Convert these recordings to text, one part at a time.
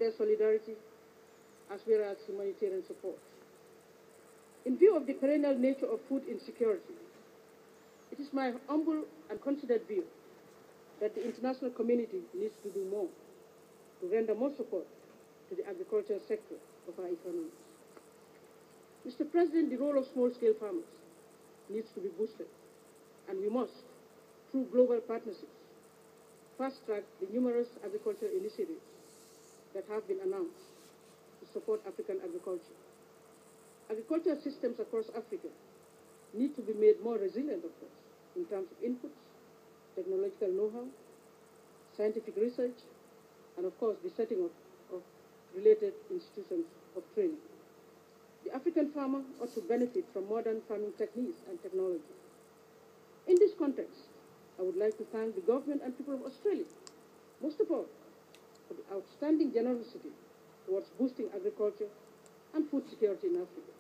their solidarity as well as humanitarian support. In view of the perennial nature of food insecurity, it is my humble and considered view that the international community needs to do more to render more support to the agricultural sector of our economy. Mr. President, the role of small-scale farmers needs to be boosted, and we must, through global partnerships, fast-track the numerous agricultural initiatives that have been announced to support African agriculture. Agricultural systems across Africa need to be made more resilient, of course, in terms of inputs, technological know-how, scientific research, and of course the setting of related institutions of training. The African farmer ought to benefit from modern farming techniques and technology. In this context, I would like to thank the government and people of Australia, most of all, for the outstanding generosity towards boosting agriculture and food security in Africa.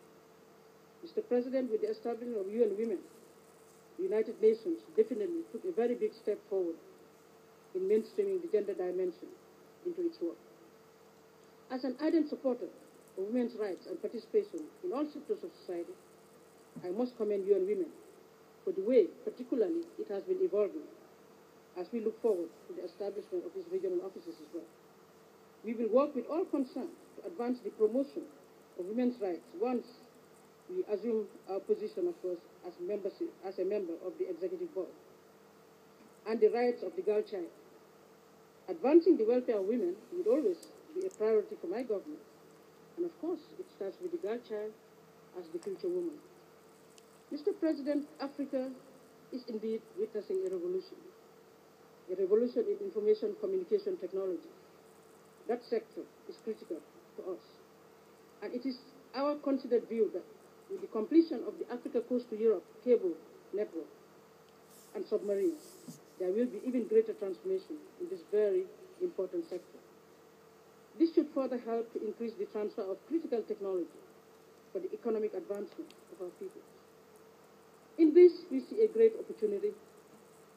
Mr. President, with the establishment of UN Women, the United Nations definitely took a very big step forward in mainstreaming the gender dimension into its work. As an ardent supporter of women's rights and participation in all sectors of society, I must commend UN Women for the way, particularly, it has been evolving as we look forward to the establishment of these regional offices as well. We will work with all concerned to advance the promotion of women's rights once we assume our position, of course, as a member of the executive board, and the rights of the girl child. Advancing the welfare of women will always be a priority for my government, and of course, it starts with the girl child as the future woman. Mr. President, Africa is indeed witnessing a revolution in information communication technology. That sector is critical to us, and it is our considered view that with the completion of the Africa Coast to Europe cable network and submarines, there will be even greater transformation in this very important sector. This should further help to increase the transfer of critical technology for the economic advancement of our people. In this, we see a great opportunity,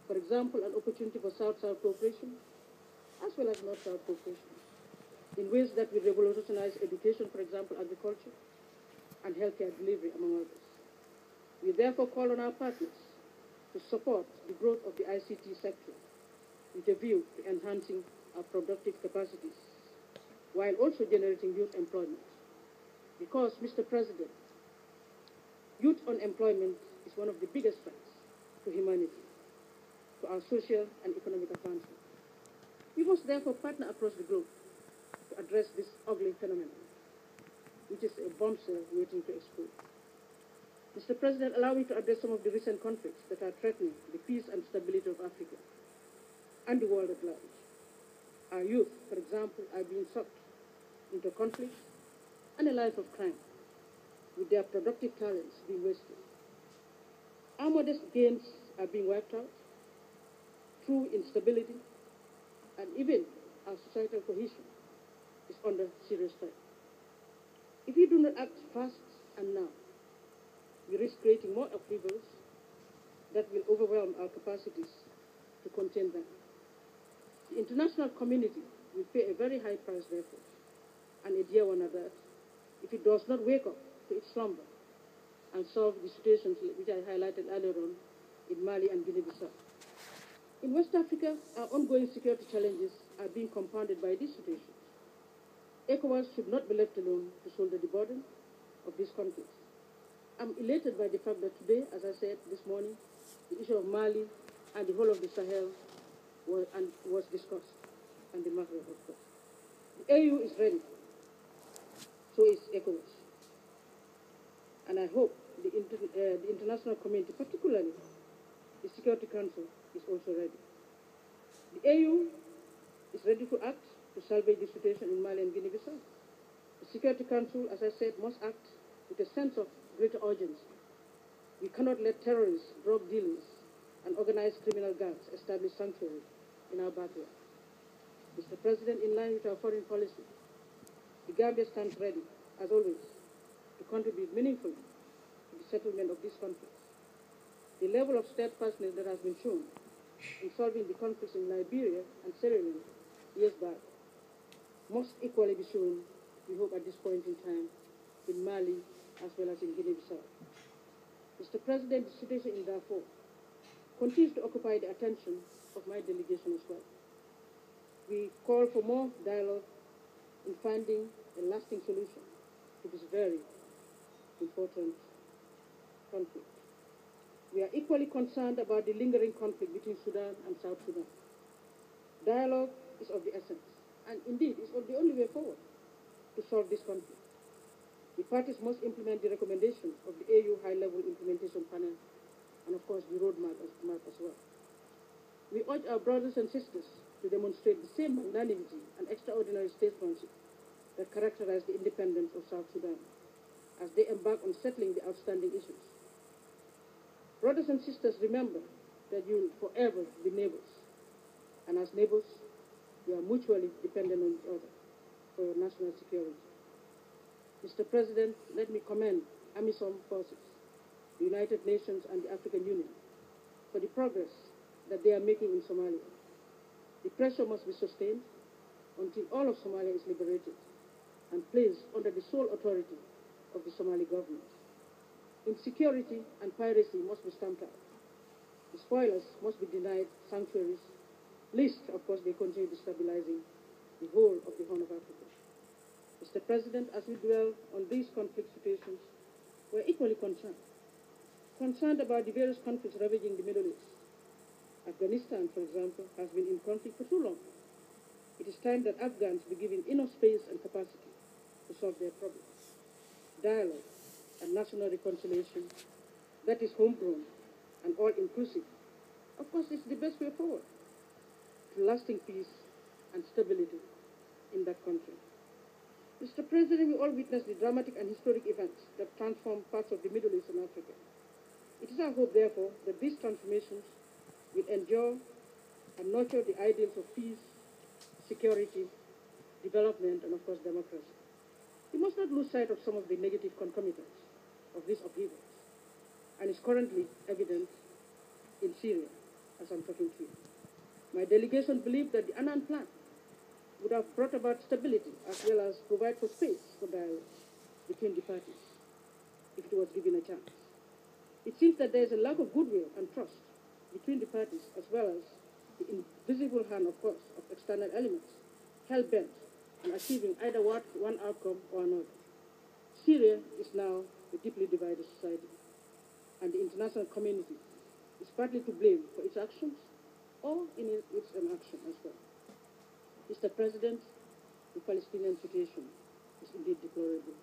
for example, an opportunity for South-South cooperation, as well as North-South cooperation, in ways that will revolutionize education, for example, agriculture, and healthcare delivery, among others. We therefore call on our partners to support the growth of the ICT sector with a view to enhancing our productive capacities, while also generating youth employment. Because, Mr. President, youth unemployment is one of the biggest threats to humanity, to our social and economic advancement. We must therefore partner across the globe to address this ugly phenomenon, which is a bombshell waiting to explode. Mr. President, allow me to address some of the recent conflicts that are threatening the peace and stability of Africa and the world at large. Our youth, for example, are being sucked into conflict and a life of crime, with their productive talents being wasted. Our modest gains are being wiped out through instability, and even our societal cohesion is under serious threat. If we do not act fast and now, we risk creating more upheavals that will overwhelm our capacities to contain them. The international community will pay a very high price, therefore, and a dear one at that, if it does not wake up to its slumber and solve the situations which I highlighted earlier on in Mali and Guinea-Bissau. In West Africa, our ongoing security challenges are being compounded by these situations. ECOWAS should not be left alone to shoulder the burden of these conflicts. I'm elated by the fact that today, as I said this morning, the issue of Mali and the whole of the Sahel was discussed, and the Maghreb, of course. The AU is ready, so is ECOWAS. And I hope the international community, particularly the Security Council, is also ready. The AU is ready to act to salvage the situation in Mali and Guinea-Bissau. The Security Council, as I said, must act with a sense of greater urgency. We cannot let terrorists, drug dealers, and organized criminal gangs establish sanctuary in our backyard. Mr. President, in line with our foreign policy, the Gambia stands ready, as always, to contribute meaningfully to the settlement of these conflicts. The level of steadfastness that has been shown in solving the conflicts in Liberia and Sierra Leone years back must equally be shown, we hope at this point in time, in Mali as well as in Guinea-Bissau. Mr. President, the situation in Darfur continues to occupy the attention of my delegation as well. We call for more dialogue in finding a lasting solution to this very important conflict. We are equally concerned about the lingering conflict between Sudan and South Sudan. Dialogue is of the essence, and indeed is the only way forward to solve this conflict. The parties must implement the recommendations of the AU High-Level Implementation Panel and, of course, the roadmap as well. We urge our brothers and sisters to demonstrate the same magnanimity and extraordinary statesmanship that characterize the independence of South Sudan as they embark on settling the outstanding issues. Brothers and sisters, remember that you will forever be neighbors, and as neighbors, you are mutually dependent on each other for your national security. Mr. President, let me commend AMISOM forces, the United Nations and the African Union for the progress that they are making in Somalia. The pressure must be sustained until all of Somalia is liberated and placed under the sole authority of the Somali government. Insecurity and piracy must be stamped out. The spoilers must be denied sanctuaries, lest, of course, they continue destabilizing the whole of the Horn of Africa. Mr. President, as we dwell on these conflict situations, we're equally concerned about the various conflicts ravaging the Middle East. Afghanistan, for example, has been in conflict for too long. It is time that Afghans be given enough space and capacity to solve their problems. Dialogue and national reconciliation that is homegrown and all-inclusive, of course, is the best way forward to lasting peace and stability in that country. Mr. President, we all witnessed the dramatic and historic events that transformed parts of the Middle East and Africa. It is our hope, therefore, that these transformations will endure and nurture the ideals of peace, security, development, and, of course, democracy. We must not lose sight of some of the negative concomitants of these upheavals, and is currently evident in Syria, as I'm talking to you. My delegation believes that the Annan Plan would have brought about stability as well as provide for space for dialogue between the parties if it was given a chance. It seems that there is a lack of goodwill and trust between the parties as well as the invisible hand, of course, of external elements hell-bent on achieving either one outcome or another. Syria is now a deeply divided society, and the international community is partly to blame for its actions or in its inaction as well. Mr. President, the Palestinian situation is indeed deplorable.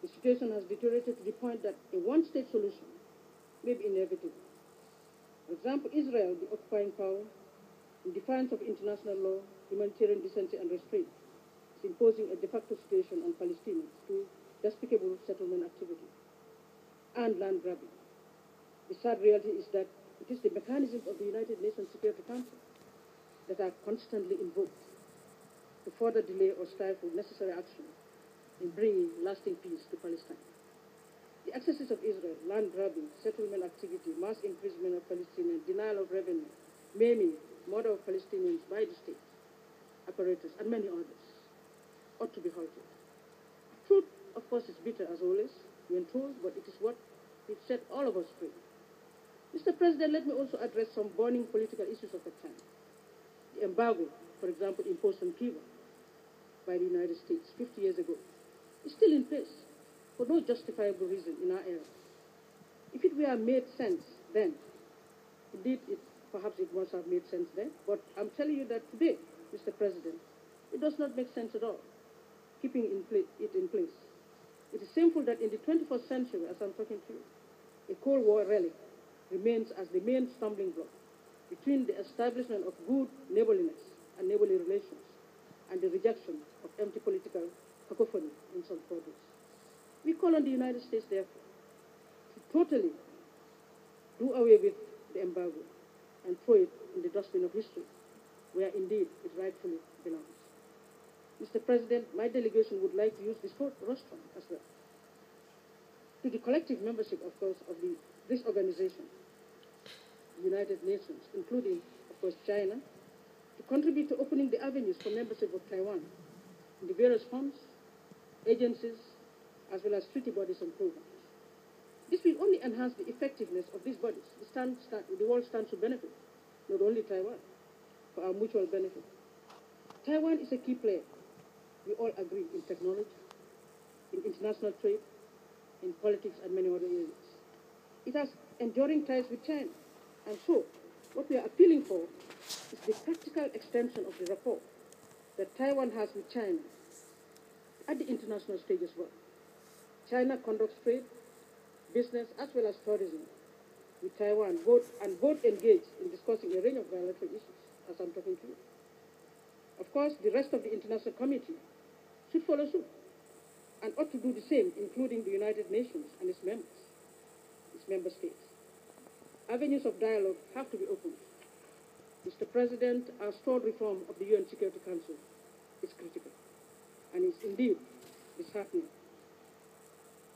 The situation has deteriorated to the point that a one-state solution may be inevitable. For example, Israel, the occupying power, in defiance of international law, humanitarian decency and restraint, is imposing a de facto situation on Palestinians through despicable settlement activity and land grabbing. The sad reality is that it is the mechanisms of the United Nations Security Council that are constantly invoked to further delay or stifle necessary action in bringing lasting peace to Palestine. The excesses of Israel, land grabbing, settlement activity, mass imprisonment of Palestinians, denial of revenue, maiming, murder of Palestinians by the state apparatus, and many others ought to be halted. Truth, of course, is bitter as always, we are told, but it is what it set all of us free. Mr. President, let me also address some burning political issues of the time. The embargo, for example, imposed on Cuba by the United States 50 years ago, is still in place for no justifiable reason in our era. If it were made sense then, indeed, perhaps it must have made sense then, but I'm telling you that today, Mr. President, it does not make sense at all, keeping it in place. It is shameful that in the 21st century, as I'm talking to you, a Cold War relic remains as the main stumbling block between the establishment of good neighborliness and neighborly relations and the rejection of empty political cacophony in some quarters. We call on the United States, therefore, to totally do away with the embargo and throw it in the dustbin of history, where indeed it rightfully belongs. Mr. President, my delegation would like to use this rostrum as well to the collective membership, of course, of this organization, the United Nations, including, of course, China, to contribute to opening the avenues for membership of Taiwan in the various funds, agencies, as well as treaty bodies and programs. This will only enhance the effectiveness of these bodies. The world stands to benefit, not only Taiwan, for our mutual benefit. Taiwan is a key player, we all agree, in technology, in international trade, in politics, and many other areas. It has enduring ties with China, and so what we are appealing for is the practical extension of the rapport that Taiwan has with China at the international stage as well. China conducts trade, business, as well as tourism with Taiwan, both engaged in discussing a range of bilateral issues, as I'm talking to you. Of course, the rest of the international community should follow suit and ought to do the same, including the United Nations and its members, its member states. Avenues of dialogue have to be opened. Mr. President, our stalled reform of the UN Security Council is critical and is indeed disheartening.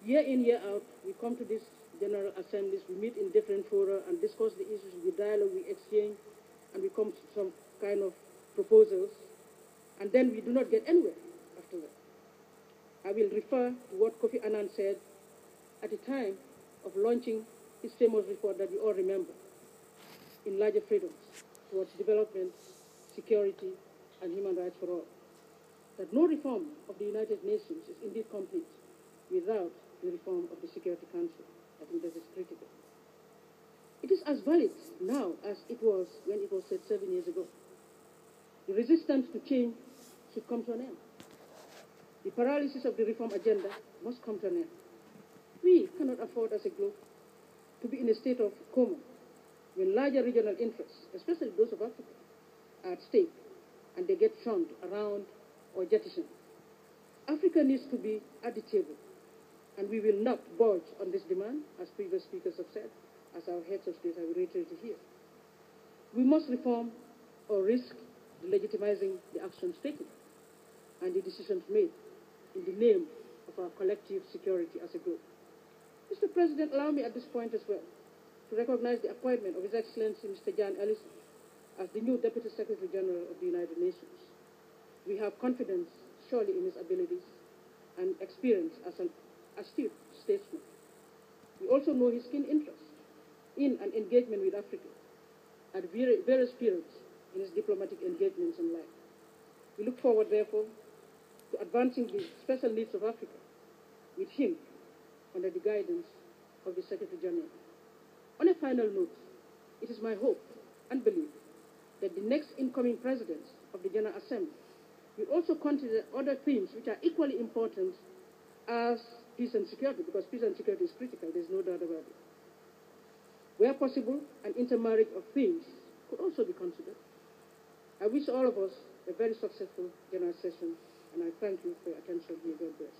Year in, year out, we come to these general assemblies, we meet in different fora and discuss the issues, we dialogue, we exchange, and we come to some kind of proposals, and then we do not get anywhere after that. I will refer to what Kofi Annan said at the time of launching his famous report that we all remember, in larger freedoms towards development, security, and human rights for all. That no reform of the United Nations is indeed complete without the reform of the Security Council. I think that is critical. It is as valid now as it was when it was said 7 years ago. The resistance to change should come to an end. The paralysis of the reform agenda must come to an end. We cannot afford as a globe to be in a state of coma when larger regional interests, especially those of Africa, are at stake and they get shunned around or jettisoned. Africa needs to be at the table, and we will not budge on this demand, as previous speakers have said, as our heads of state have reiterated here. We must reform or risk delegitimizing the actions taken and the decisions made in the name of our collective security as a group. Mr. President, allow me at this point as well to recognize the appointment of His Excellency Mr. Jan Ellison as the new Deputy Secretary General of the United Nations. We have confidence surely in his abilities and experience as an astute statesman. We also know his keen interest in and engagement with Africa at various periods in his diplomatic engagements in life. We look forward, therefore, to advancing the special needs of Africa with him under the guidance of the Secretary General. On a final note, it is my hope and belief that the next incoming presidents of the General Assembly will also consider other themes which are equally important as peace and security, because peace and security is critical, there's no doubt about it. Where possible, an intermarriage of themes could also be considered. I wish all of us a very successful general session, and I thank you for your attention here. God bless.